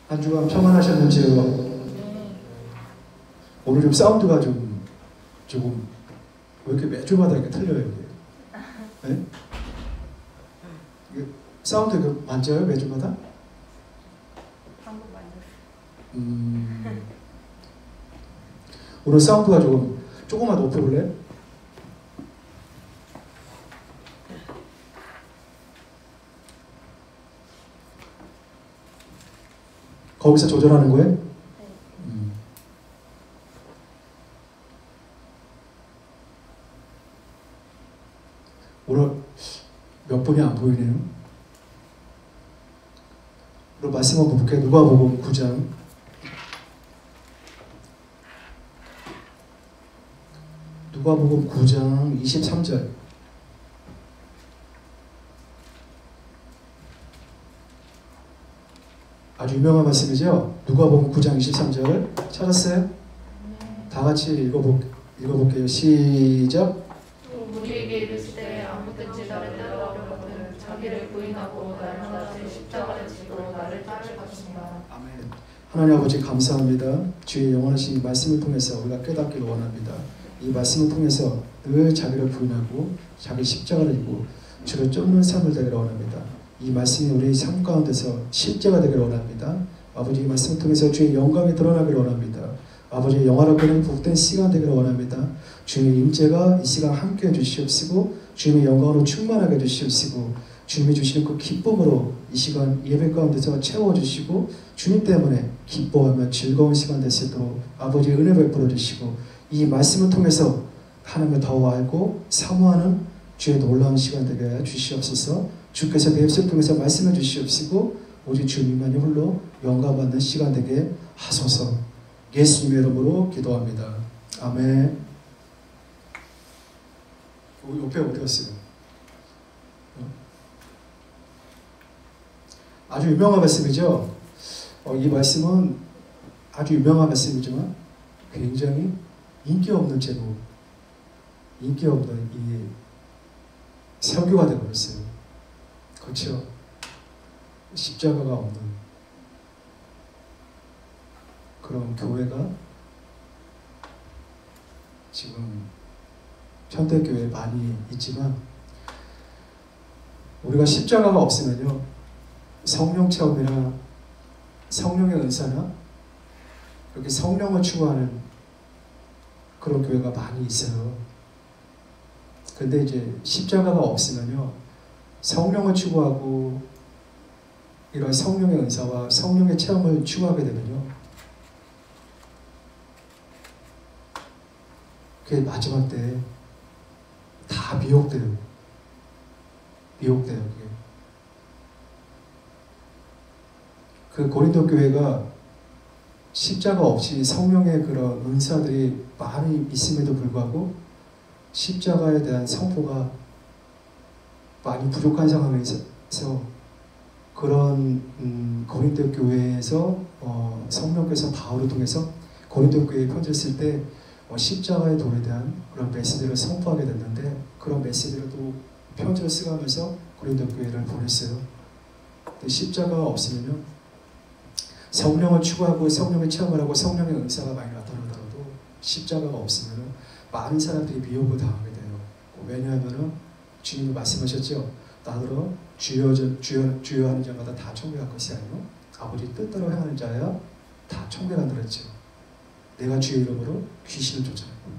한 주간 평안하셨는지요? 오늘 좀 사운드가 조금 왜 이렇게 매주마다 이렇게 틀려요? 이게? 네? 이게 사운드가 맞아요? 매주마다? 방금 맞았어요. 오늘 사운드가 조금만 높여볼래? 거기서 조절하는 거예요? 네. 오늘 몇 분이 안 보이네요. 오늘 말씀 한번 볼게요. 누가복음 9장. 누가복음 9장 23절. 아주 유명한 말씀이죠. 누가복음 9장 23절 찾았어요? 다 같이 읽어볼게요. 시작. 우리에게 이르시되 아무든지 나를 따르려거든 자기를 부인하고 나를 따라 십자가를 지고 나를 따를 것인가. 아멘. 하나님 아버지 감사합니다. 주의 영원하신 말씀을 통해서 우리가 깨닫기를 원합니다. 이 말씀을 통해서 늘 자기를 부인하고 자기 십자가를 지고 주를 쫓는 삶을 되기를 원합니다. 이 말씀이 우리 삶 가운데서 실제가 되기를 원합니다. 아버지 이 말씀을 통해서 주의 영광이 드러나기를 원합니다. 아버지의 영화롭고 복된 시간 되기를 원합니다. 주님의 임재가 이 시간 함께해 주시옵시고 주님의 영광으로 충만하게 해주시옵시고 주님이 주시는 그 기쁨으로 이 시간 예배 가운데서 채워주시고 주님 때문에 기뻐하며 즐거운 시간 될 수 있도록 아버지의 은혜 베풀어 주시고 이 말씀을 통해서 하나님을 더 알고 사모하는 주의 놀라운 시간 되게 해 주시옵소서. 주께서 내 입술을 통해서 말씀해 주시옵시고 오직 주님만이 홀로 영광받는 시간 되게 하소서. 예수님의 이름으로 기도합니다. 아멘. 옆에 어디 갔어요? 아주 유명한 말씀이죠. 이 말씀은 아주 유명한 말씀이지만 굉장히 인기 없는 제목, 인기 없는 이 설교가 되어버렸어요. 그렇죠? 십자가가 없는 그런 교회가 지금 현대교회에 많이 있지만 우리가 십자가가 없으면요 성령 체험이나 성령의 은사나 이렇게 성령을 추구하는 그런 교회가 많이 있어요. 근데 이제 십자가가 없으면요 성령을 추구하고 이런 성령의 은사와 성령의 체험을 추구하게 되면요 그게 마지막 때 다 미혹돼요. 미혹돼요. 그게. 그 고린도 교회가 십자가 없이 성령의 그런 은사들이 많이 있음에도 불구하고 십자가에 대한 선포가 많이 부족한 상황에서 그런 고린도 교회에서 성령께서 바울을 통해서 고린도 교회에 편지를 쓸 때 십자가의 도에 대한 그런 메시지를 선포하게 됐는데 그런 메시지를 또 편지를 쓰면서 고린도 교회를 보냈어요. 근데 십자가가 없으면요 성령을 추구하고 성령의 체험을 하고 성령의 은사가 많이 나타나더라도 십자가가 없으면 많은 사람들이 미혹을 당하게 돼요. 왜냐하면 주님이 말씀하셨죠. 나더러 주여 하는 자마다 다 천국에 갈 것이 아니요 아버지 뜻대로 행하는 자야 다 천국에 간다 그랬죠. 내가 주의 이름으로 귀신을 쫓아내고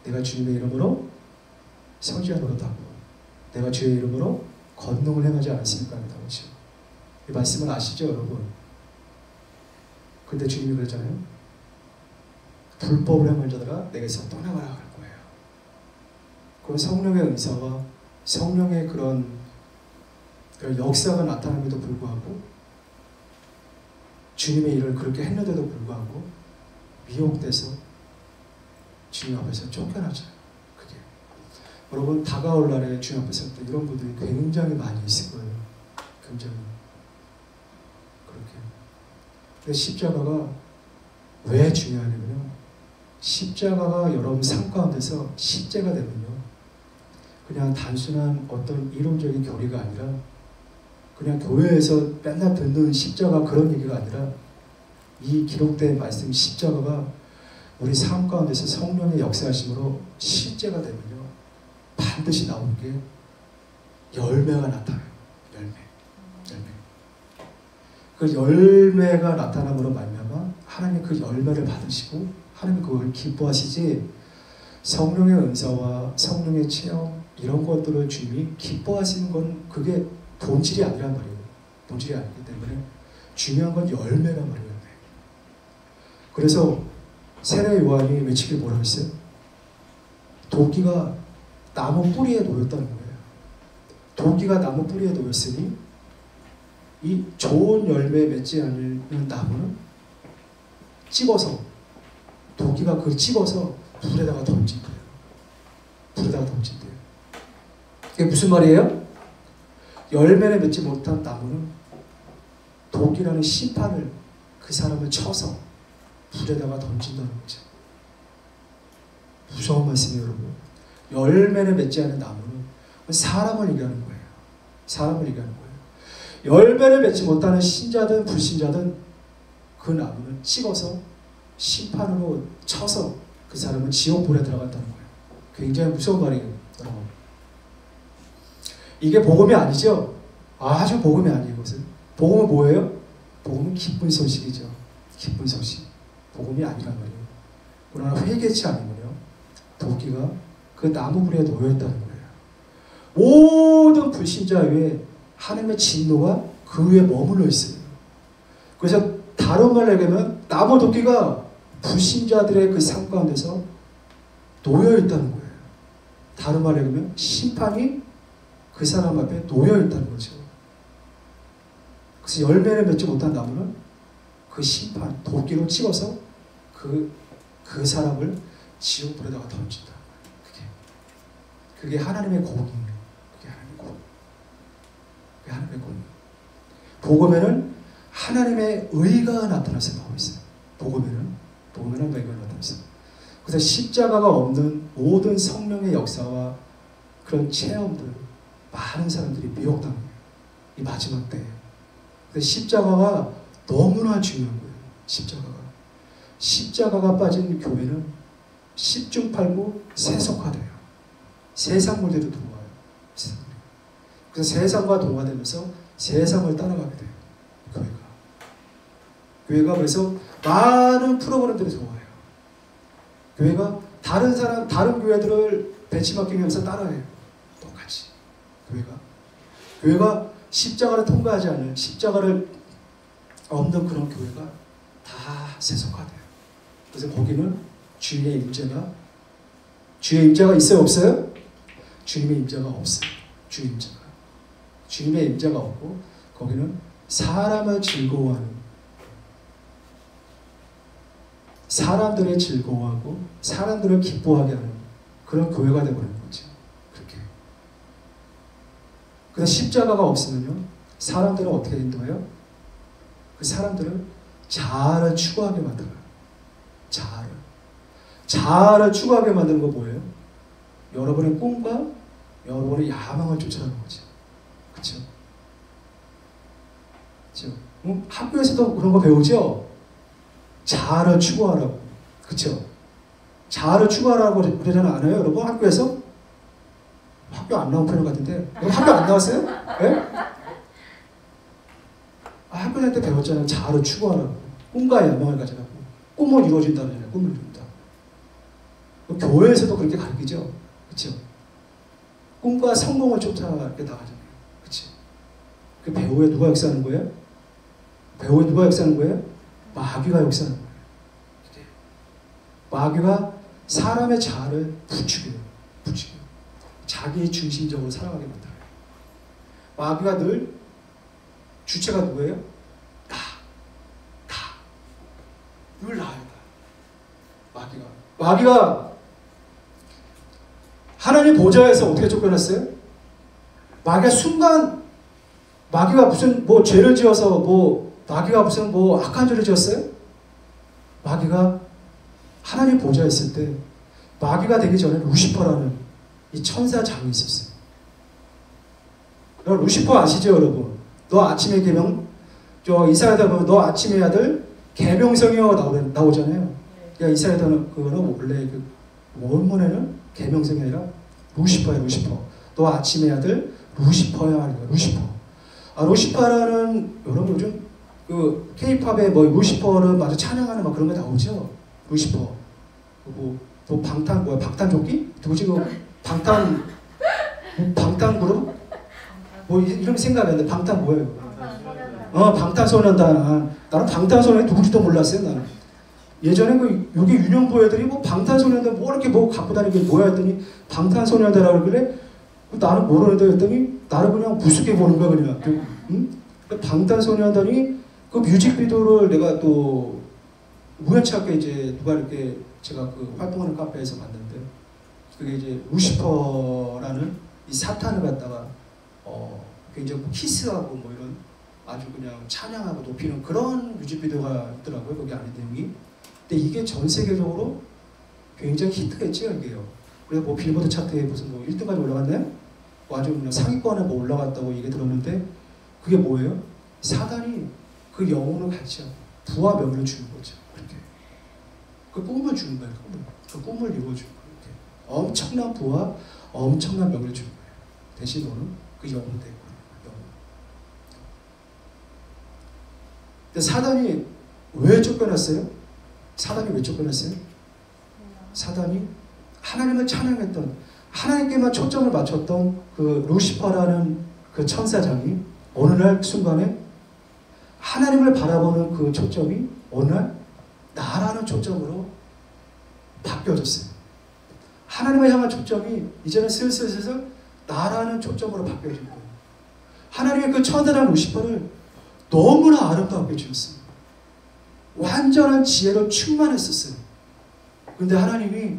내가 주님의 이름으로 성지가 노릇하고 내가 주의 이름으로 권능을 행하지 않았습니까? 그렇죠. 이 말씀을 아시죠 여러분? 근데 주님이 그랬잖아요. 불법을 행한 자들아 내게서 떠나가라 할 거예요. 그럼 성령의 은사와 성령의 그런 역사가 나타남에도 불구하고 주님의 일을 그렇게 했는데도 불구하고 미혹돼서 주님 앞에서 쫓겨나잖아요. 그게 여러분 다가올 날에 주님 앞에 설 때 이런 분들이 굉장히 많이 있을 거예요. 굉장히 그렇게. 근데 십자가가 왜 중요하냐면요. 십자가가 여러분 삶 가운데서 실제가 되면요. 그냥 단순한 어떤 이론적인 교리가 아니라 그냥 교회에서 맨날 듣는 십자가 그런 얘기가 아니라 이 기록된 말씀 십자가가 우리 삶 가운데서 성령의 역사하심으로 실제가 되면요, 반드시 나오는 게 열매가 나타나요. 열매. 그 열매가 나타남으로 말미암아 하나님 그 열매를 받으시고 하나님 그걸 기뻐하시지, 성령의 은사와 성령의 체험 이런 것들을 주님이 기뻐하시는 건 그게 본질이 아니란 말이에요. 본질이 아니기 때문에 중요한 건 열매란 말이에요. 그래서 세례 요한이 외치길 뭐라고 했어요? 도끼가 나무 뿌리에 놓였다는 거예요. 도끼가 나무 뿌리에 놓였으니 이 좋은 열매 맺지 않는 나무는 찝어서, 도끼가 그걸 찝어서 불에다가 던진대요. 불에다가 던진대요. 이게 무슨 말이에요? 열매를 맺지 못한 나무는 도끼라는 심판을 그 사람을 쳐서 불에다가 던진다는 거죠. 무서운 말씀이에요, 여러분. 열매를 맺지 않은 나무는 사람을 얘기하는 거예요. 사람을 얘기하는 거예요. 열매를 맺지 못하는 신자든 불신자든 그 나무는 찍어서 심판으로 쳐서 그 사람은 지옥불에 들어간다는 거예요. 굉장히 무서운 말이에요, 여러분. 이게 복음이 아니죠? 아주 복음이 아니에요, 이것은. 복음은 뭐예요? 복음은 기쁜 소식이죠. 기쁜 소식. 복음이 아니란 말이에요. 그러나 회개치 않으면요, 도끼가 그 나무불에 놓여있다는 거예요. 모든 불신자 위에 하나님의 진노가 그 위에 머물러 있어요. 그래서 다른 말로 얘기하면 나무 도끼가 불신자들의 그 삶 가운데서 놓여있다는 거예요. 다른 말로 얘기하면 심판이 그 사람 앞에 놓여있다는 거죠. 그래서 열매를 맺지 못한 나무는 그 심판, 도끼로 찍어서 그 사람을 지옥불에다가 던진다. 그게 하나님의 공이에요. 그게 하나님의 공. 그게 하나님의 공. 복음에는 하나님의 의가 나타나서 나오고 있어요. 복음에는 의가 나타나서. 그래서 십자가가 없는 모든 성령의 역사와 그런 체험들, 많은 사람들이 미혹당해요. 이 마지막 때에. 그래서 십자가가 너무나 중요한 거예요. 십자가가 빠진 교회는 십중팔구 세속화돼요. 세상 물들도 동화해요. 그래서 세상과 동화되면서 세상을 따라가게 돼요. 교회가 그래서 많은 프로그램들이 동화해요. 교회가 다른 교회들을 벤치마킹하면서 따라해요. 똑같이. 교회가 십자가를 통과하지 않는, 십자가를 없는 그런 교회가 다 세속화돼요. 그래서 거기는 주님의 임재가 있어요, 없어요? 주님의 임재가 없어요. 주님의 임재가 없고 거기는 사람을 즐거워하는, 사람들을 즐거워하고 사람들을 기뻐하게 하는 그런 교회가 되어버리는 거죠. 그렇게. 그래서 십자가가 없으면요, 사람들은 어떻게 인도해요? 그 사람들을 자아를 추구하게 만들어요. 자아를 추구하게 만드는 거 뭐예요? 여러분의 꿈과 여러분의 야망을 쫓아가는 거죠. 그렇죠? 학교에서도 그런 거 배우죠? 자아를 추구하라고. 그렇죠? 자아를 추구하라고 그러잖아요, 안 해요, 여러분? 학교에서? 학교 안 나온 편인 것 같은데. 여러분 학교 안 나왔어요? 네? 학교 다닐 때 배웠잖아요. 자아를 추구하라고. 꿈과 야망을 가져라고. 꿈을 이루어진다잖아요. 꿈을 이룬다. 교회에서도 그렇게 가르치죠. 그렇죠? 꿈과 성공을 쫓아 이렇게 나가잖아요. 그렇죠? 그 배우에 누가 역사하는 거예요? 배우에 누가 역사하는 거예요? 마귀가 역사하는 거예요. 마귀가 사람의 자아를 부추겨요. 자기 중심적으로 살아가게 만들어요. 마귀가 늘 주체가 누구예요? 늘 나예요. 마귀가 하나님 보좌에서 어떻게 쫓겨났어요? 마귀가 무슨 죄를 지어서 마귀가 무슨 악한 죄를 지었어요? 마귀가 하나님 보좌에 있을 때 마귀가 되기 전에 루시퍼라는 이 천사장이 있었어요. 루시퍼 아시죠, 여러분? 너 아침에 계명, 이사야다 보면 너 아침의 아들 계명성이여 나오잖아요. 야, 이사야서는 그거는 원래 그 원문에는 계명성이 아니라 루시퍼야, 루시퍼. 너 아침의 아들 루시퍼야 하는 거야, 루시퍼. 루시퍼라는 여러분 요즘 그 K-팝에 뭐 루시퍼를 마저 찬양하는 막 그런 거 나오죠. 루시퍼. 뭐 방탄조끼? 누구지 그 방탄 그룹? 뭐 이런 생각이 안 나. 방탄 뭐예요? 방탄소년단. 나는 방탄소년단이 누군지도 몰랐어요. 나는 예전에 그 여기 유년부 애들이 뭐 방탄소년단 뭐 이렇게 뭐 갖고 다니는 게 뭐야 했더니 방탄소년단이라고 그러길래 나는 모르는데 했더니 나를 그냥 무섭게 보는 거야 그냥. 응? 방탄소년단이 그 뮤직비디오를 내가 또 우연찮게 이제 누가 이렇게 제가 그 활동하는 카페에서 봤는데 그게 이제 루시퍼라는 이 사탄을 갖다가 굉장히 키스하고 뭐 이런 아주 그냥 찬양하고 높이는 그런 뮤직비디오가 있더라고요. 거기 안에 내용이. 근데 이게 전 세계적으로 굉장히 히트했죠 이게요. 그래서 뭐 빌보드 차트에 무슨 뭐 1등까지 올라갔나요? 아주 그냥 상위권에 뭐 올라갔다고 얘기 들었는데 그게 뭐예요? 사단이 그 영혼을 같이 부와 명예를 주는 거죠. 그렇게 그 꿈을 주는 거예요. 그 꿈을 이루어주는 거예요. 엄청난 부와 엄청난 명예를 주는 거예요. 대신 너는 그 영혼을 되고 영혼. 근데 사단이 왜 쫓겨났어요? 사단이 하나님을 찬양했던 하나님께만 초점을 맞췄던 그 루시퍼라는 그 천사장이 어느 날 순간에 하나님을 바라보는 그 초점이 어느 날 나라는 초점으로 바뀌어졌어요. 하나님을 향한 초점이 이제는 슬슬 나라는 초점으로 바뀌어진 거예요. 하나님의 그 천사장 루시퍼를 너무나 아름답게 지었어요. 완전한 지혜로 충만했었어요. 그런데 하나님이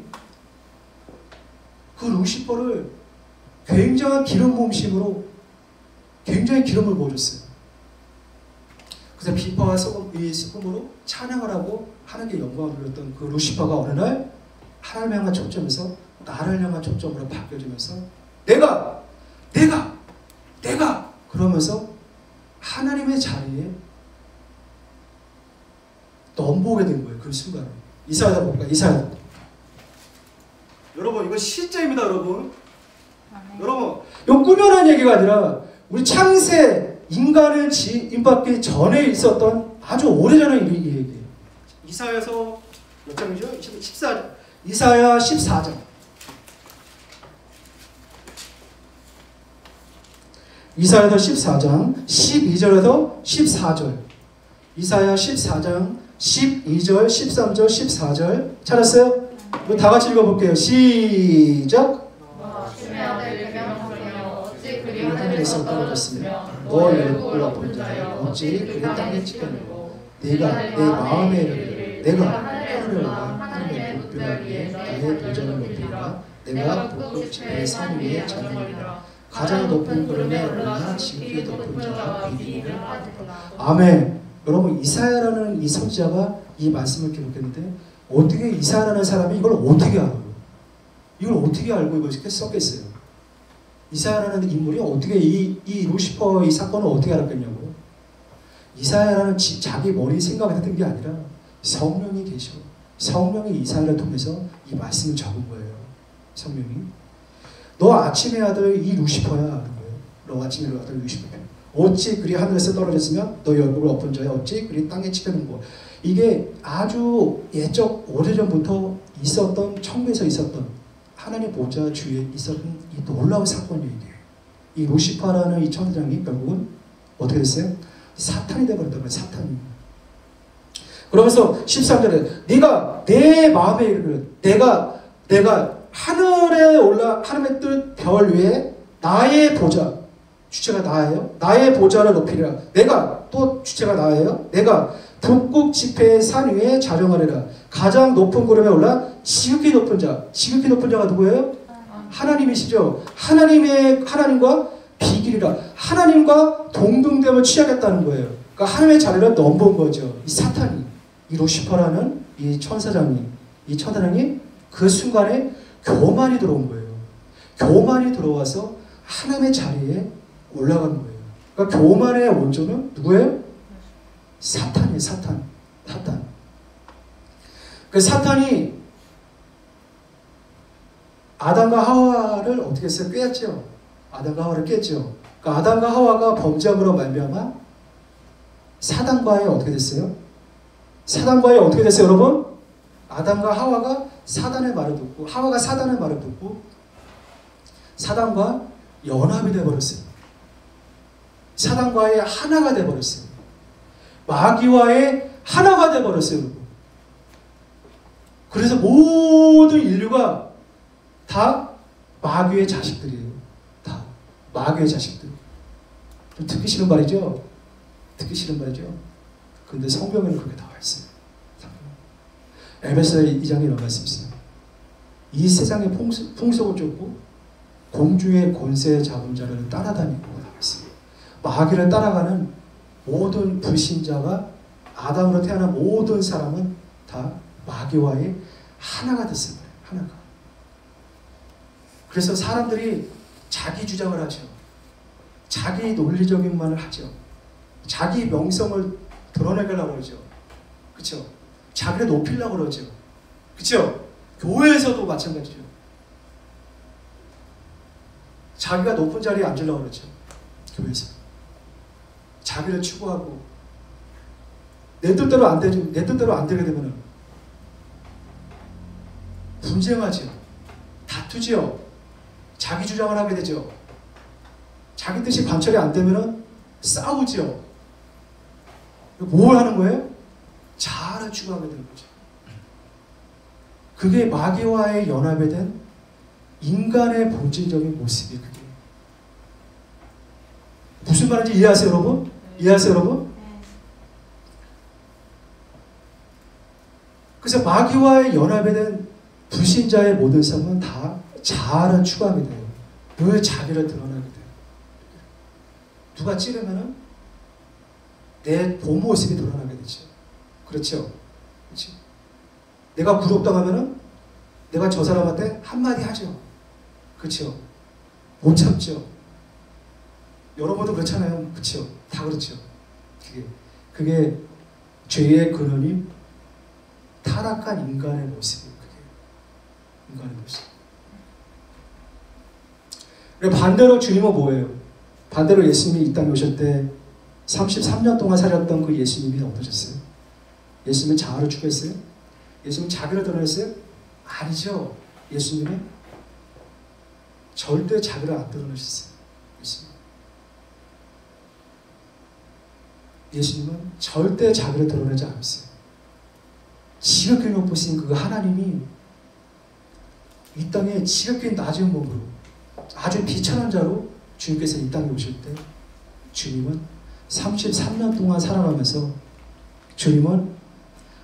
그 루시퍼를 굉장한 기름 부음심으로 굉장히 기름을 부어줬어요. 그래서 비파와 수금으로 찬양을 하고 하나님께 영광을 돌렸던 그 루시퍼가 어느 날 하나님을 향한 초점에서 나를 향한 초점으로 바뀌어지면서 내가 그러면서 하나님의 자리에 넘보게 된 거예요. 그 순간에. 이사야다 봅니까? 이사야. 여러분 이거 실제입니다. 여러분. 여러분 이거 꾸며낸 얘기가 아니라 우리 창세 인간을 지음받기 전에 있었던 아주 오래전의 이 얘기예요. 이사야서 몇 장이죠? 14장. 이사야 14장. 이사야서 14장 12절에서 14절. 이사야 14장 12절, 13절, 14절 찾았어요? 이거 다 같이 읽어볼게요. 시작. 하늘에서 떨어졌으며 너 얼굴을 본 자여 어찌 그의 땅에 찍혀내고 네가 내 마음에 이르기를 내가 하늘을 올라 하나님의 복벽 위에 나의 도전을 높이리라 내가 북극 지폐의 산 위에 자리리라 가장 높은 구름에 올라 지극히 높은 자가 비기를 하리라. 아멘. 여러분 이사야라는 이 선지자가 이 말씀을 기록했는데 어떻게 이사야라는 사람이 이걸 어떻게 알아요? 이걸 어떻게 알고 이걸 이렇게 썼겠어요? 이사야라는 인물이 어떻게 이 루시퍼 이 사건을 어떻게 알았겠냐고. 이사야라는 자기 머리 생각했던 게 아니라 성령이 계셔. 성령이 이사야를 통해서 이 말씀을 적은 거예요. 성령이. 너 아침의 아들 이 루시퍼야 하는 거예요. 너 아침의 아들 루시퍼야. 어찌 그리 하늘에서 떨어졌으면 너희 얼굴을 엎은 자여 어찌 그리 땅에 찍혀는고. 이게 아주 예적 오래전부터 있었던 천국에서 있었던 하나님 보좌 주위에 있었던 이 놀라운 사건이에요. 이 루시퍼라는 이 천사장이 결국은 어떻게 됐어요? 사탄이 되어버렸단 말이에요. 사탄이. 그러면서 13절에 네가 내 마음에 이르기를 내가 하늘에 올라 하늘의 뜻 별 위에 나의 보좌 주체가 나예요. 나의 보좌를 높이리라. 내가 또 주체가 나예요. 내가 북극 지폐의 산 위에 자정하리라. 가장 높은 구름에 올라 지극히 높은 자. 지극히 높은 자가 누구예요? 하나님이시죠. 하나님과 비길이라. 하나님과 동등됨을 취하겠다는 거예요. 그러니까 하나님의 자리를 넘본 거죠. 이 사탄이, 이 루시퍼라는 이 천사장이 그 순간에 교만이 들어온 거예요. 교만이 들어와서 하나님의 자리에 올라가는 거예요. 그러니까 교만의 원조는 누구예요? 사탄이에요. 사탄. 사탄. 그 사탄이 아담과 하와를 어떻게 했어요? 꿰었죠. 아담과 하와를 깼죠. 그러니까 아담과 하와가 범죄함으로 말미암아 사단과의 어떻게 됐어요? 사단과의 어떻게 됐어요, 여러분? 아담과 하와가 사단의 말을 듣고 하와가 사단의 말을 듣고 사단과 연합이 되어버렸어요. 사단과의 하나가 되어버렸어요. 마귀와의 하나가 되어버렸어요, 여러분. 그래서 모든 인류가 다 마귀의 자식들이에요. 다 마귀의 자식들. 좀 듣기 싫은 말이죠? 듣기 싫은 말이죠? 그런데 성경에는 그렇게 나와 있어요. 에베소 2장에 이런 말씀이 있어요. 이 세상의 풍속을 쫓고 공주의 권세에 잡은 자를 따라다니고 나와 있어요. 마귀를 따라가는 모든 불신자가 아담으로 태어난 모든 사람은 다 마귀와의 하나가 됐어요. 하나가. 그래서 사람들이 자기 주장을 하죠. 자기 논리적인 말을 하죠. 자기 명성을 드러내려고 그러죠. 그렇죠? 자기를 높이려고 그러죠. 그렇죠? 교회에서도 마찬가지죠. 자기가 높은 자리에 앉으려고 그러죠. 교회에서. 자기를 추구하고 내 뜻대로 안 되게 되면 분쟁하죠. 다투죠. 자기 주장을 하게 되죠. 자기 뜻이 관철이 안 되면 싸우죠. 뭘 하는 거예요? 자아를 추구하게 되는 거죠. 그게 마귀와의 연합에 된 인간의 본질적인 모습이 그게. 무슨 말인지 이해하세요, 여러분? 이해하세요, 여러분? 그래서 마귀와의 연합에 된 불신자의 모든 삶은 다 자아를 추구하게 돼요. 늘 자기를 드러나게 돼요. 누가 찌르면은 내 본 모습이 드러나게 되죠. 그렇죠? 그렇죠? 내가 구속당하면은 내가 저 사람한테 한마디 하죠. 그렇죠? 못 참죠. 여러분도 그렇잖아요. 그렇죠? 다 그렇죠. 그게 죄의 근원이 타락한 인간의 모습이에요. 그게 인간의 모습. 반대로 주님은 뭐예요? 반대로 예수님이 이 땅에 오실 때 33년 동안 살았던 그 예수님이 어떠셨어요? 예수님은 자아를 추구했어요? 예수님은 자기를 드러냈어요? 아니죠. 예수님은 절대 자기를 안 드러내셨어요. 예수님은 절대 자기를 드러내지 않았어요. 지극히 높으신 그 하나님이 이 땅에 지극히 낮은 몸으로 아주 비천한 자로 주님께서 이 땅에 오실 때 주님은 33년 동안 살아가면서 주님은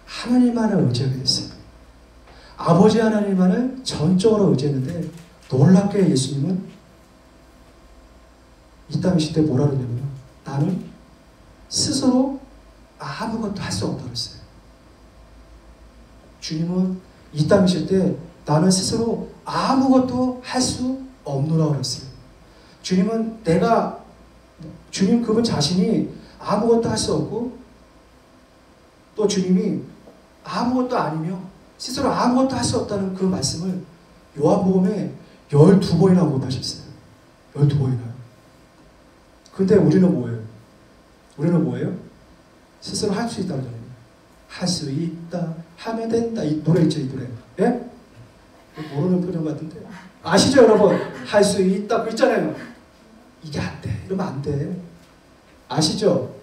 하나님만을 의지하게 됐어요. 아버지 하나님만을 전적으로 의지했는데 놀랍게 예수님은 이 땅에 오실 때 뭐라 그러냐면 나는 스스로 아무것도 할 수 없다고 했어요. 주님은 이 땅에 오실 때 나는 스스로 아무것도 할 수 없노라고 했어요. 주님 그분 자신이 아무것도 할 수 없고 또 주님이 아무것도 아니며 스스로 아무것도 할 수 없다는 그 말씀을 요한복음에 12번이나 언급하셨어요. 12번이나. 근데 우리는 뭐예요? 스스로 할 수 있다고 하잖아요. 할 수 있다, 하면 된다. 이 노래 있죠, 이 노래. 예? 모르는 표정 같은데. 아시죠, 여러분? 할 수 있다, 그거 있잖아요. 이게 안 돼. 이러면 안 돼. 아시죠?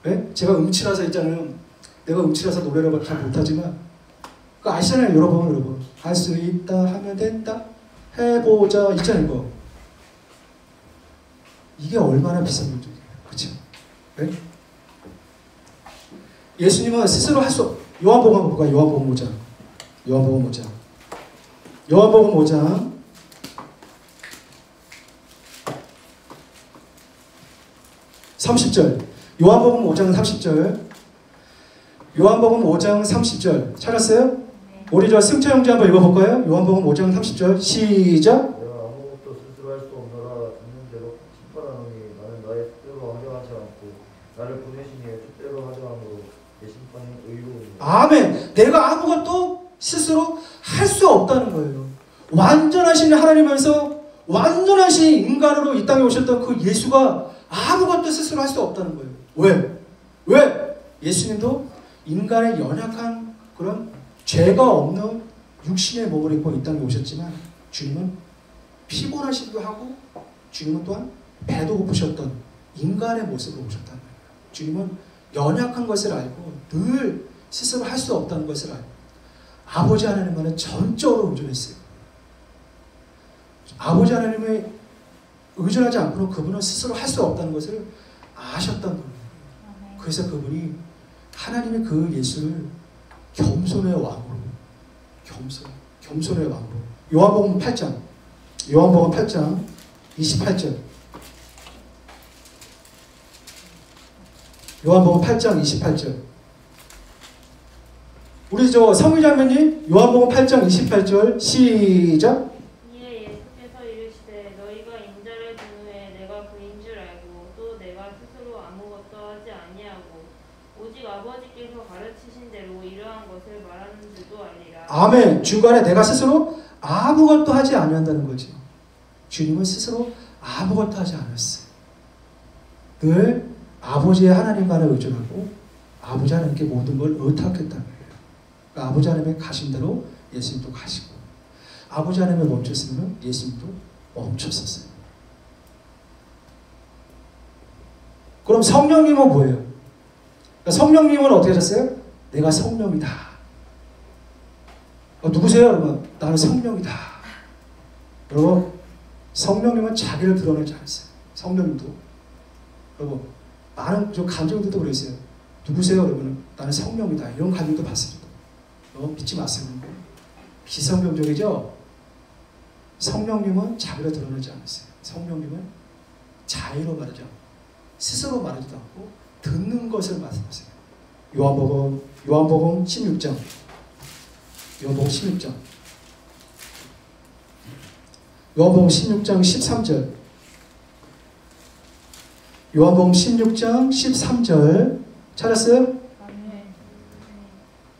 예? 제가 음치라서 있잖아요. 내가 음치라서 노래를 잘 못하지만 그거 아시잖아요, 여러분. 할 수 있다, 하면 된다, 해보자, 있잖아요, 이거. 이게 얼마나 비싼 문제예요. 그렇죠? 네? 예수님은 스스로 할 수 요한복음 한번 볼까요? 요한복음 5장 30절. 요한복음 5장 30절. 요한복음 5장 30절. 찾았어요? 네. 우리 저 승차 형제 한번 읽어볼까요? 요한복음 5장 30절. 시작. 내가 아무것도 스스로 할 수 없노라. 듣는 대로 심판하노니 나는 나의 뜻대로 하려 하지 않고 나를 보내신 이의 뜻대로 하려 함으로 개심판은 의로우니 아멘. 내가 아무것도 스스로 할 수 없다는 거예요. 완전하신 하나님에서 완전하신 인간으로 이 땅에 오셨던 그 예수가 아무것도 스스로 할 수 없다는 거예요. 왜? 왜? 예수님도 인간의 연약한 그런 죄가 없는 육신의 몸을 입고 이 땅에 오셨지만 주님은 피곤하시기도 하고 주님은 또한 배도 고프셨던 인간의 모습으로 오셨다는 거예요. 주님은 연약한 것을 알고 늘 스스로 할 수 없다는 것을 알고 아버지 하나님과는 전적으로 의존했어요. 아버지 하나님의 의존하지 않고는 그분은 스스로 할 수 없다는 것을 아셨던 거예요. 그래서 그분이 하나님의 그 예수를 겸손의 왕으로 겸손의 왕으로 요한복음 8장 28절 요한복음 8장 28절 우리 성의자매님 요한복음 8장 28절 시작. 이에 예수께서 이르시되 너희가 인자를 본 후에 내가 그인 줄 알고 또 내가 스스로 아무것도 하지 아니하고 오직 아버지께서 가르치신 대로 이러한 것을 말하는 줄도 알리라. 아멘. 중간에 내가 스스로 아무것도 하지 아니한다는 거죠. 주님은 스스로 아무것도 하지 않았어요. 늘 아버지의 하나님만을 의존하고 아버지 하나님께 모든 걸 의탁했다는 거예요. 그러니까 아버지 하나님의 가신 대로 예수님도 가시고 아버지 하나님이 멈췄으면 예수님도 멈췄었어요. 그럼 성령님은 뭐예요? 그러니까 성령님은 어떻게 하셨어요? 내가 성령이다. 누구세요? 여러분? 나는 성령이다. 여러분, 성령님은 자기를 드러내지 않았어요. 성령님도. 여러분, 많은 간증들도 그랬어요. 누구세요? 여러분? 나는 성령이다. 이런 간증도 봤습니다. 믿지 마세요. 비성경적이죠? 성령님은 자기를 드러내지 않았어요. 성령님은 자의로 말하지 않고 스스로 말하지도 않고 듣는 것을 말씀하세요. 요한복음 16장 요한복음 16장 13절 요한복음 16장 13절 찾았어요?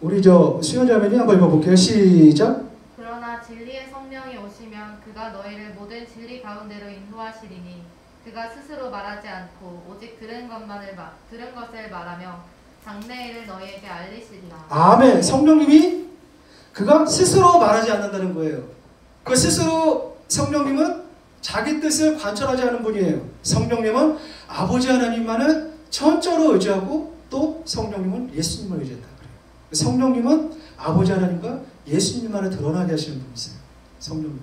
우리 수연자매님 한번 읽어볼게요. 시작. 그러나 진리의 성령이 오시면 그가 너희를 모든 진리 가운데로 인도하시리니 그가 스스로 말하지 않고 오직 들은 것을 말하며 장래일을 너희에게 알리시리라. 아멘. 성령님이 그가 스스로 말하지 않는다는 거예요. 그 스스로 성령님은 자기 뜻을 관철하지 않은 분이에요. 성령님은 아버지 하나님만을 전적으로 의지하고 또 성령님은 예수님을 의지했다. 성령님은 아버지 하나님과 예수님만을 드러나게 하시는 분이세요. 성령님은.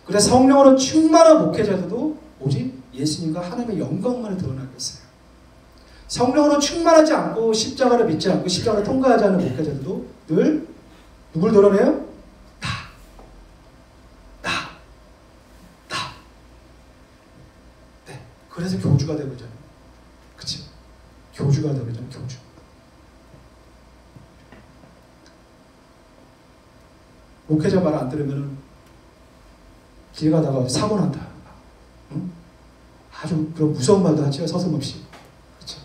그래서 성령으로 충만한 목회자들도 오직 예수님과 하나님의 영광만을 드러나게 했어요. 성령으로 충만하지 않고 십자가를 믿지 않고 십자가를 통과하지 않은 목회자들도 늘 누굴 드러내요? 나. 네. 그래서 교주가 되고잖아요. 그치? 교주가 되고잖아요. 교주. 목회자 말 안 들으면 길 가다가 사고 난다. 응? 아주 그런 무서운 말도 하죠. 서슴없이. 그렇죠?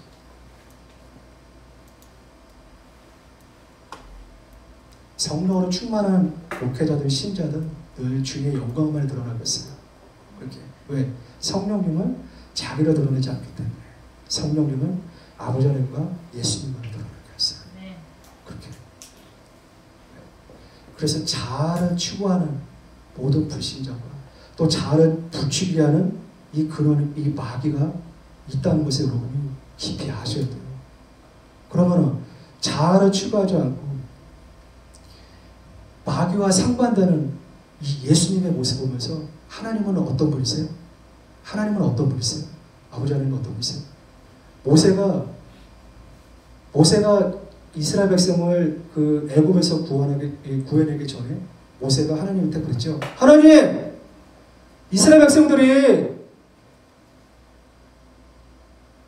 성령으로 충만한 목회자들, 신자들 늘 주의 영광만을 드러나고 있어요. 그렇게. 왜? 성령님은 자기를 드러내지 않기 때문에. 성령님은 아버지 하나님과 예수님만을 드러나게 했어요. 그렇게. 그래서 자아를 추구하는 모든 불신자가 또 자아를 부추기게 하는 이 근원, 이 마귀가 있다는 것을 여러분이 깊이 아셔야 돼요. 그러면은 자아를 추구하지 않고 마귀와 상반되는 이 예수님의 모습을 보면서 하나님은 어떤 분이세요? 하나님은 어떤 분이세요? 아버지 하나님은 어떤 분이세요? 모세가 이스라엘 백성을 그 애굽에서 구해내기 전에 모세가 하나님한테 그랬죠. 하나님, 이스라엘 백성들이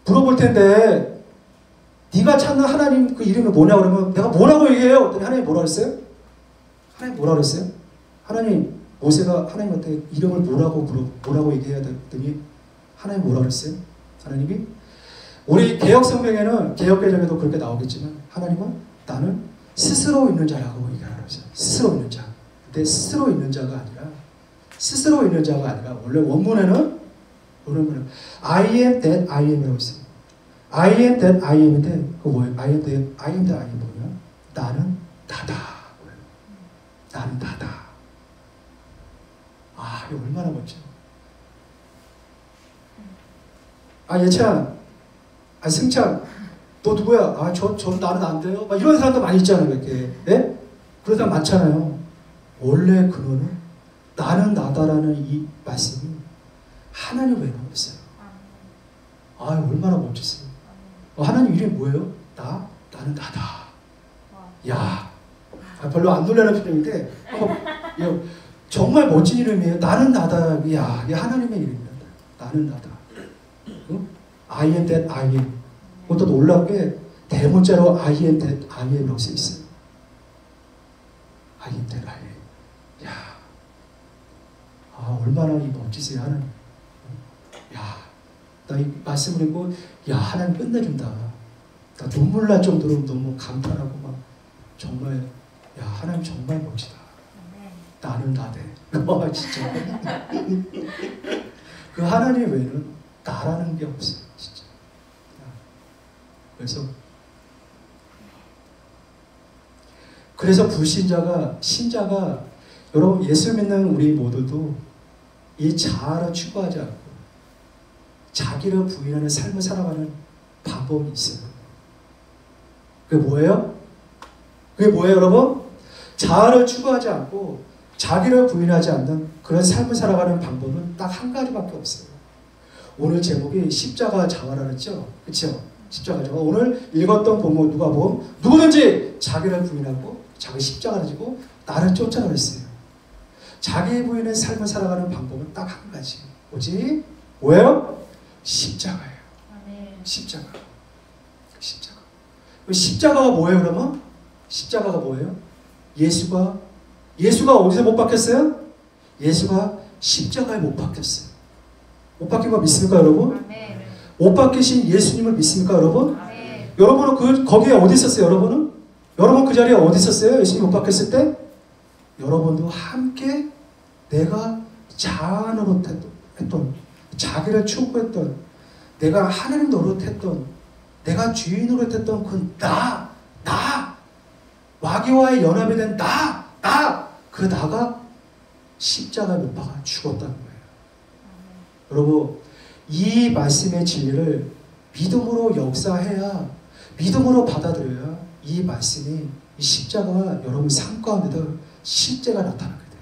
물어볼 텐데 네가 찾는 하나님 그 이름이 뭐냐 그러면 내가 뭐라고 얘기해요? 그랬더니 하나님 뭐라 그랬어요? 하나님 뭐라 그랬어요? 하나님, 모세가 하나님한테 이름을 뭐라고 얘기해야 됐더니 하나님 뭐라 그랬어요? 하나님이 우리 개혁성경에는 개혁개정에도 그렇게 나오겠지만 하나님은 나는 스스로 있는 자라고 얘기하는 거죠. 스스로 있는 자. 근데 스스로 있는 자가 아니라 원래 원문에는 I am that I am이라고 있어요. I am that I am인데 그 뭐예요? I am that I am 뭐냐? 나는 나다. 나는 나다. 아, 이거 얼마나 멋져. 아, 예찬, 아, 승찬, 너 누구야? 아, 전 나는 안 돼요. 막 이런 사람도 많이 있잖아요, 이렇게. 예? 그런 사람 많잖아요. 원래 근원은 나는 나다라는 이 말씀이 하나님 외에는 없어요. 아, 얼마나 멋졌어요. 하나님 이름이 뭐예요? 나는 나다. 야, 별로 안 놀라는 표정인데, 정말 멋진 이름이에요. 나는 나다. 야, 이게 하나님의 이름입니다. 나는 나다. 응? I am that I am. 그것도 놀라운 게 대문자로 I am that I am이라고 써 있어요. I am that I am. 야, 아, 얼마나 이 멋지세요, 하나님. 야, 나 이 말씀을 읽고, 야, 하나님 끝내준다. 나 눈물 날 정도로 너무 감탄하고 막 정말, 야, 하나님 정말 멋지다. 나는 나대. 진짜. 그 하나님 외에는 나라는 게 없어요, 진짜. 그래서 불신자가, 신자가, 여러분 예수 믿는 우리 모두도 이 자아를 추구하지 않고 자기를 부인하는 삶을 살아가는 방법이 있어요. 그게 뭐예요? 여러분? 자아를 추구하지 않고 자기를 부인하지 않는 그런 삶을 살아가는 방법은 딱 한 가지밖에 없어요. 오늘 제목이 십자가 자화라 했죠? 그렇죠? 십자가 자화. 오늘 읽었던 본문 누가복음, 누구든지 자기를 부인하고 자기 십자가를 지고 나를 쫓아라 그랬어요. 자기 부인의 삶을 살아가는 방법은 딱 한 가지. 뭐지? 뭐예요? 십자가예요. 십자가. 십자가가 뭐예요, 그러면? 십자가가 뭐예요? 예수가 어디서 못 박혔어요? 예수가 십자가에 못 박혔어요. 못 박힌 거 믿습니까, 여러분? 못 박히신 예수님을 믿습니까, 여러분? 여러분은 거기에 어디 있었어요, 여러분은? 여러분 그 자리에 어디 있었어요? 예수님 못 박혔을 때? 여러분도 함께 내가 자아 노릇했던, 자기를 추구했던, 내가 하나님 노릇했던, 내가 주인 노릇했던 그 마귀와의 연합이 된 그 나가 십자가에 못 박아 죽었다는 거예요. 여러분, 이 말씀의 진리를 믿음으로 역사해야, 믿음으로 받아들여야 이 말씀이, 이 십자가가 여러분 삶 가운데서 실제가 나타나게 돼요.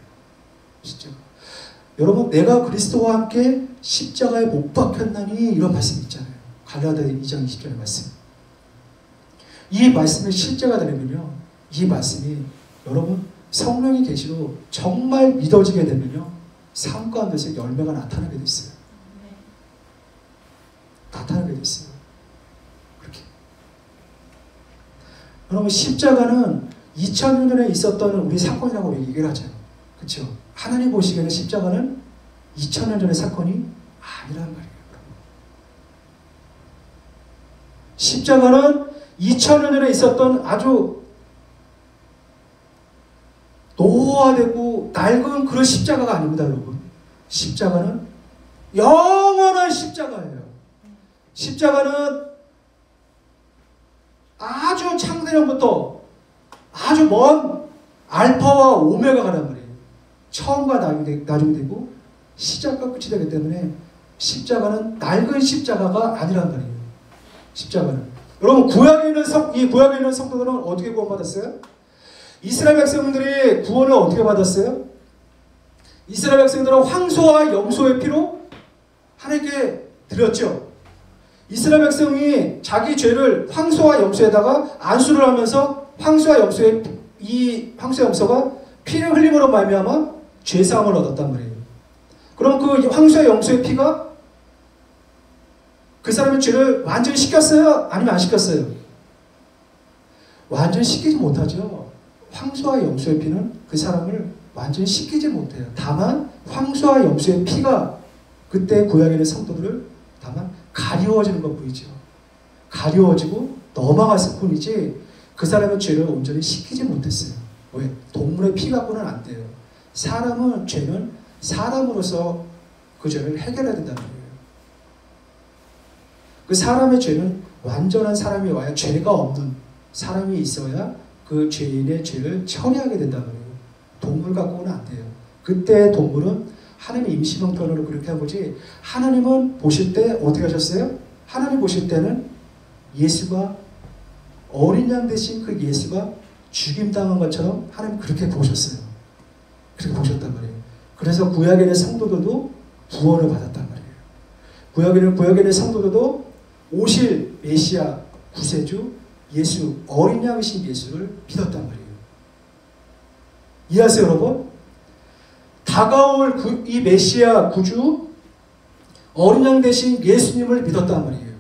십자가. 여러분, 내가 그리스도와 함께 십자가에 못 박혔나니, 이런 말씀이 있잖아요. 갈라디아 2장 20절의 말씀. 이 말씀이 실제가 되면요, 이 말씀이 여러분 성령의 계시로 정말 믿어지게 되면요, 삶 가운데서 열매가 나타나게 돼 있어요. 나타나게 돼 있어요. 그렇게. 여러분, 십자가는 2000년 전에 있었던 우리 사건이라고 얘기를 하잖아요. 그렇죠? 하나님 보시기에는 십자가는 2000년 전의 사건이 아니란 말이에요. 십자가는 2000년 전에 있었던 아주 노화되고 낡은 그런 십자가가 아닙니다, 여러분. 십자가는 영원한 십자가예요. 십자가는 아주 창세전부터 아주 먼 알파와 오메가가란 말이에요. 처음과 나중이 되고 시작과 끝이 되기 때문에 십자가는 낡은 십자가가 아니란 말이에요. 십자가는. 여러분, 구약에 있는 성도들은 어떻게 구원받았어요? 이스라엘 백성들이 구원을 어떻게 받았어요? 이스라엘 백성들은 황소와 염소의 피로 하나님께 드렸죠. 이스라엘 백성이 자기 죄를 황소와 염소에다가 안수를 하면서 황소와 염소가 피를 흘림으로 말미암아 죄사함을 얻었단 말이에요. 그럼 그 황소와 염소의 피가 그 사람의 죄를 완전히 씻겼어요? 아니면 안 씻겼어요? 완전히 씻기지 못하죠. 황소와 염소의 피는 그 사람을 완전히 씻기지 못해요. 다만 황소와 염소의 피가 그때 구약에 있는 성도들을 다만 가리워지는 것 보이죠. 가려워지고 넘어갔을 뿐이지 그 사람의 죄를 온전히 씻기지 못했어요. 왜? 동물의 피 갖고는 안 돼요. 사람은 죄는 사람으로서 그 죄를 해결해야 된다는 거예요. 그 사람의 죄는 완전한 사람이 와야 죄가 없는 사람이 있어야 그 죄인의 죄를 처리하게 된다는 거예요. 동물 갖고는 안 돼요. 그때 동물은 하나님의 임시 형편으로 그렇게 한 거지 하나님은 보실 때 어떻게 하셨어요? 하나님 보실 때는 예수가 어린 양 대신 그 예수가 죽임당한 것처럼 하나님 그렇게 보셨어요. 그렇게 보셨단 말이에요. 그래서 구약에 있는 성도들도 구원을 받았단 말이에요. 구약에 있는 성도들도 오실 메시아 구세주 예수 어린 양이신 예수를 믿었단 말이에요. 이해하세요 여러분? 다가올 이 메시아 구주 어린 양 대신 예수님을 믿었단 말이에요.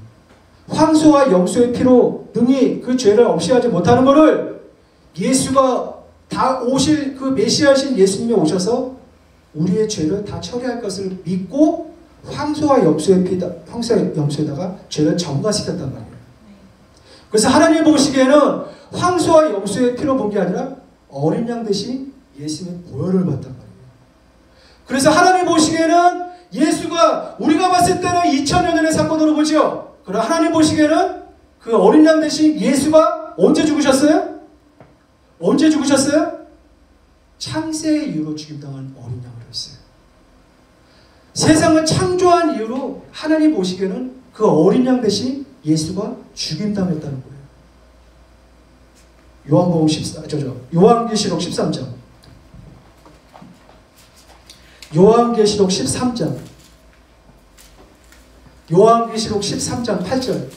황소와 염소의 피로 능히 그 죄를 없이 하지 못하는 것을 예수가 다 오실 그 메시아신 예수님이 오셔서 우리의 죄를 다 처리할 것을 믿고 황소와 염소에다가 죄를 정화시켰단 말이에요. 그래서 하나님 보시기에는 황소와 염소의 피로 본 게 아니라 어린 양 대신 예수님의 보혈을 봤단 말이에요. 그래서 하나님 보시기에는 예수가 우리가 봤을 때는 2000여 년의 사건으로 보죠. 그러나 하나님 보시기에는 그 어린 양 대신 예수가 언제 죽으셨어요? 언제 죽으셨어요? 창세의 이유로 죽임당한 어린 양으로 했어요. 세상을 창조한 이유로 하나님 보시기에는 그 어린 양 대신 예수가 죽임당했다는 거예요. 요한계시록 13장. 요한계시록 13장. 요한계시록 13장 8절.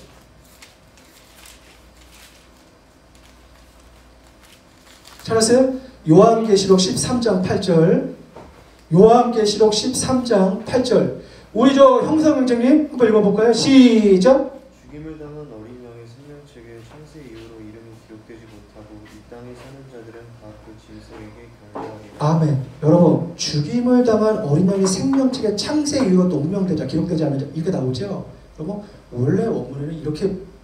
찾았어요? 요한계시록 13장 8절. 요한계시록 13장 8절. 우리 저 형사경장님 한번 읽어볼까요? 시작. 죽임을 당한 어린 양의 생명책에 창세 이후로 이름이 기록되지 못하고 이 땅에 사는 자들은 다 그 짐승에게 경배하리라. 아멘. 여러분 죽임을 당한 어린 양의 생명책에 창세 이후로 농명되자 기록되지 않은 자 이렇게 나오죠. 여러분 원래 원문에는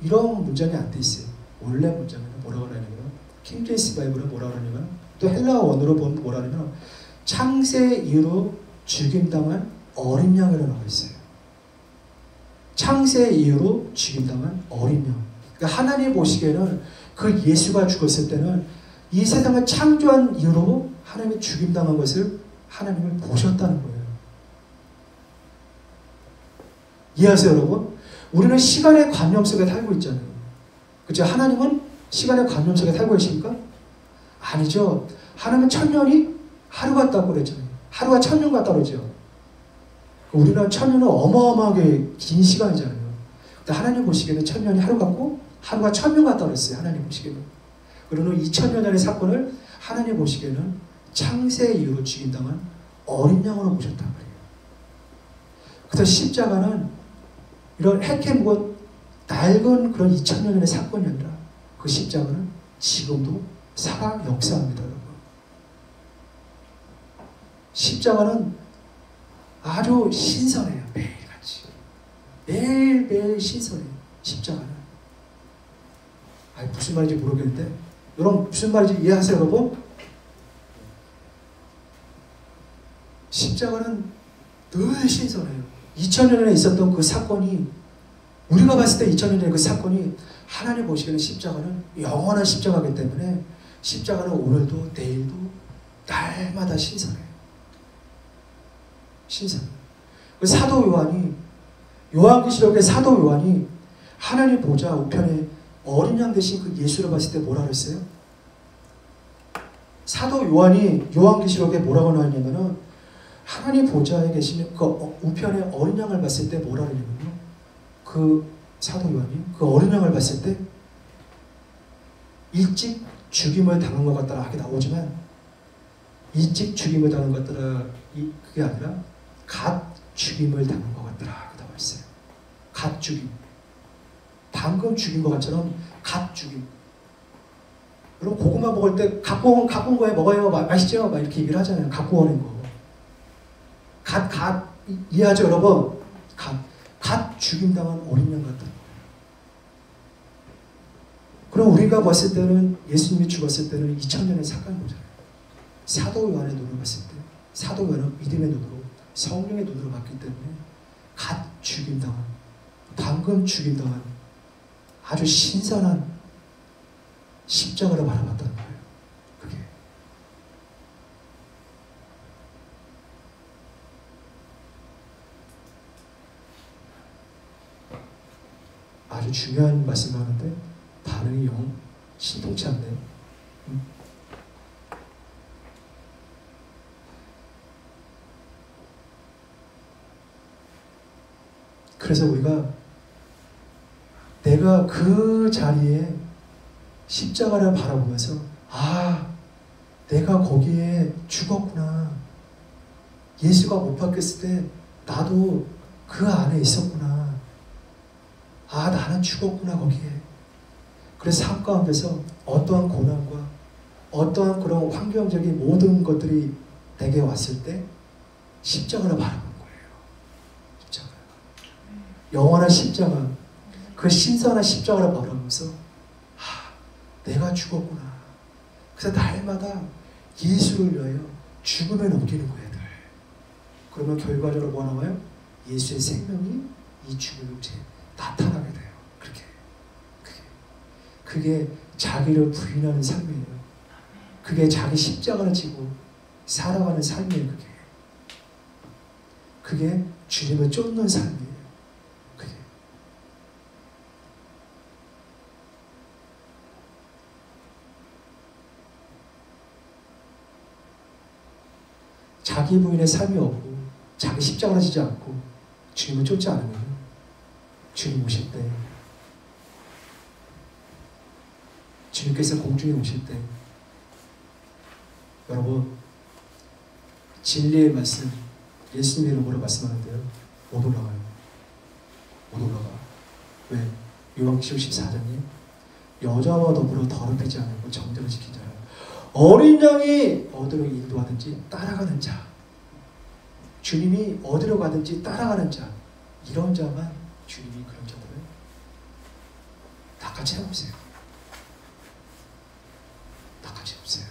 이런 문장이 안 돼 있어요. 원래 문장에는 뭐라고 하냐면 킹제임스 바이블은 뭐라고 하냐면 또 헬라어 원어로 보면 뭐라고 하냐면 창세 이후로 죽임당한 어린 양이라고 나와 있어요. 창세 이후로 죽임당한 어린 양. 그러니까 하나님 보시기에는 그 예수가 죽었을 때는 이 세상을 창조한 이후로 하나님이 죽임당한 것을 하나님을 보셨다는 거예요. 이해하세요 여러분? 우리는 시간의 관념 속에 살고 있잖아요. 그렇죠? 하나님은 시간의 관념 속에 살고 계십니까? 아니죠. 하나님은 천년이 하루 같다고 그랬잖아요. 하루가 천년 같다고 그러죠. 우리는 천년은 어마어마하게 긴 시간이잖아요. 근데 하나님 보시기에는 천년이 하루 같고 하루가 천년 같다고 그랬어요. 하나님 보시기에는. 그러나 2000여 년의 사건을 하나님 보시기에는 창세 이후로 죽임당한 어린 양으로 보셨단 말이에요. 그래서 십자가는 이런 핵해묵은 낡은 그런 2000여 년의 사건이 아니라 그 십자가는 지금도 살아 역사합니다. 여러분. 십자가는 아주 신선해요. 매일같이. 매일매일 신선해요. 십자가는. 무슨 말인지 모르겠는데 여러분 무슨 말인지 이해하세요 여러분? 십자가는 늘 신선해요. 2000년 전에 있었던 그 사건이 우리가 봤을 때 2000년 전에 그 사건이 하나님 보시기에는 십자가는 영원한 십자가이기 때문에 십자가는 오늘도 내일도 날마다 신선해요. 신선해요. 그 사도 요한이 요한계시록의 사도 요한이 하나님 보좌 우편에 어린 양 대신 그 예수를 봤을 때 뭐라 그랬어요? 사도 요한이 요한계시록에 뭐라고 나왔냐면은 하나님 보좌에 계시는 그 우편에 어린 양을 봤을 때 뭐라 그러냐면요. 그 사도 요한이 그 어린 양을 봤을 때 일찍 죽임을 당한 것 같더라 하게 나오지만 일찍 죽임을 당한 것 같더라 그게 아니라 갓 죽임을 당한 것 같더라 하게 나와 있어요. 갓 죽임. 방금 죽인 것 같처럼 갓 죽임. 여러분 고구마 먹을 때 갖고 온 거에 먹어요. 맛있죠? 막 이렇게 얘기를 하잖아요. 갖고 오는 거. 갓 이해하죠 여러분? 갓 죽임당한 어린 양 같은 거예요. 그럼 우리가 봤을 때는 예수님이 죽었을 때는 2000년의 사건인 거잖아요. 사도 요한의 눈으로 봤을 때 사도 요한은 믿음의 눈으로 성령의 눈으로 봤기 때문에 갓 죽임당한 방금 죽임당한 아주 신선한 십자가를 바라봤다는 거예요. 그게 아주 중요한 말씀을 하는데 반응이 영 신통치 않네요. 그래서 우리가 내가 그 자리에 십자가를 바라보면서 아, 내가 거기에 죽었구나. 예수가 못 박혔을 때 나도 그 안에 있었구나. 아, 나는 죽었구나 거기에. 그래서 삶 가운데서 어떠한 고난과 어떠한 그런 환경적인 모든 것들이 내게 왔을 때 십자가를 바라보는 거예요. 십자가. 영원한 십자가. 그 신선한 십자가를 바라보면서 아, 내가 죽었구나. 그래서 날마다 예수를 위하여 죽음에 넘기는 거예요. 그러면 결과적으로 뭐 나와요? 예수의 생명이 이 죽은 육체에 나타나게 돼요. 그게 자기를 부인하는 삶이에요. 그게 자기 십자가를 지고 살아가는 삶이에요. 그게 주님을 쫓는 삶이에요. 그게 자기 부인의 삶이 없고 자기 십자가를 지지 않고 주님을 쫓지 않으면 주님 오실 때 주님께서 공중에 오실 때 여러분 진리의 말씀 예수님의 이름으로 말씀하는데요. 못 올라가요. 못 올라가. 왜? 요한계시록 14장에 여자와 더불어 더럽히지 않고 정죄를 지킨 자라. 어린 양이 어디로 인도하든지 따라가는 자. 주님이 어디로 가든지 따라가는 자. 이런 자만 주님이 그런 자들을 낚아채 없어요. 낚아채 없어요.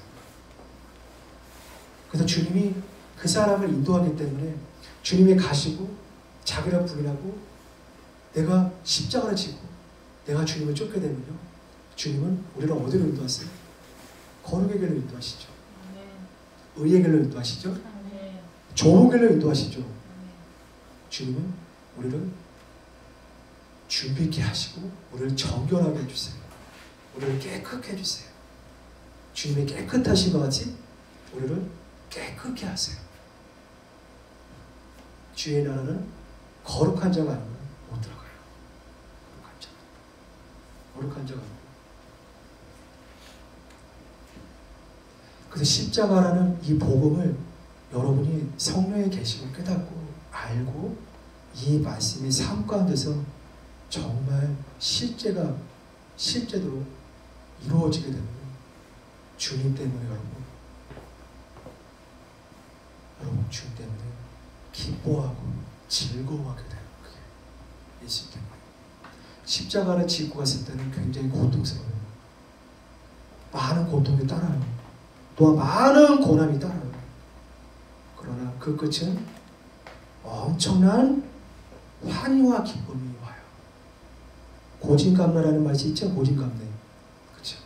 그래서 주님이 그 사람을 인도하기 때문에 주님이 가시고 자기를 부인하고 내가 십자가를 지고 내가 주님을 쫓게 되면요. 주님은 우리를 어디로 인도하세요? 거룩의 길로 인도하시죠. 의의 길로 인도하시죠. 좋은 길로 인도하시죠. 주님은 우리를 준비케 하시고 우리를 정결하게 해주세요. 우리를 깨끗게 해주세요. 주님의 깨끗하신 것 같이 우리를 깨끗게 하세요. 주의 나라는 거룩한 자가 아니면 못 들어가요. 거룩한 자가 아니면. 그래서 십자가라는 이 복음을 여러분이 성령의 계시고 깨닫고 알고 이 말씀이 삶 가운데서 정말 실제로 이루어지게 되는 주님 때문에 여러분 주님 때문에 기뻐하고 즐거워하게 돼요. 그게 예수 때문에. 십자가를 짓고 갔을 때는 굉장히 고통스러워요. 많은 고통이 따라요. 또한 많은 고난이 따라요. 그러나 그 끝은 엄청난 환희와 기쁨이 와요. 고진감래라는 말이 있죠. 고진감래. 그렇죠.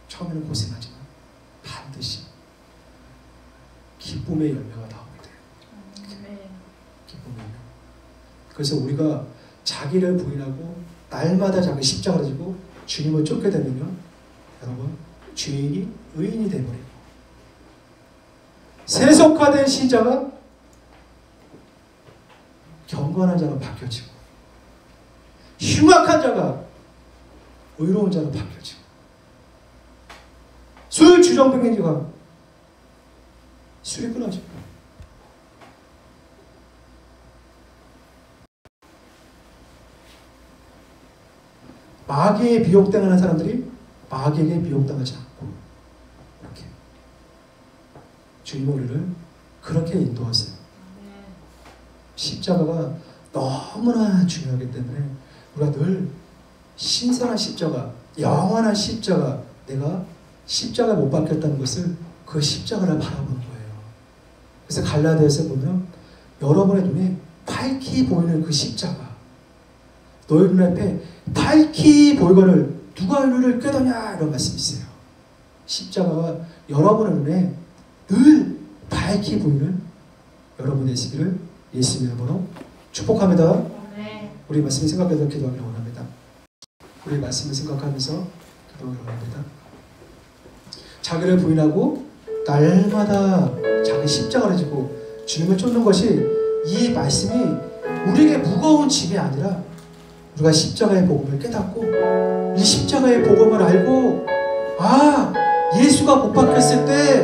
처음에는 고생하지만 반드시 기쁨의 열매가 나오게 돼요. 기쁨의 열매. 그래서 우리가 자기를 부인하고 날마다 자기 십자가를 지고 주님을 쫓게 되면요. 여러분 죄인이 의인이 되어버리고 세속화된 신자가 경건한 자로 바뀌어지고 흉악한 자가 의로운 자로 바뀌어지고 술 주정뱅이가 술이 끊어지고 마귀에 미혹당하는 사람들이 마귀에게 미혹당하지 않고 이렇게 주님은 우리를 그렇게 인도하세요. 십자가가 너무나 중요하기 때문에 우리가 늘 신선한 십자가 영원한 십자가, 내가 십자가 못 박혔다는 것을 그 십자가를 바라보는 거예요. 그래서 갈라디아서에 보면 여러분의 눈에 밝히 보이는 그 십자가, 너희 눈앞에 밝히 보이거늘 누가 너를 꾀더냐 이런 말씀이 있어요. 십자가가 여러분의 눈에 늘 밝히 보이는 여러분 되시기를 예수님의 이름으로 축복합니다. 네. 우리 말씀을 생각해서 기도하기를 원합니다. 우리 말씀을 생각하면서 기도하기를 원합니다. 자기를 부인하고 날마다 자기 십자가를 지고 주님을 쫓는 것이, 이 말씀이 우리에게 무거운 짐이 아니라 우리가 십자가의 복음을 깨닫고 이 십자가의 복음을 알고, 아, 예수가 못 박혔을 때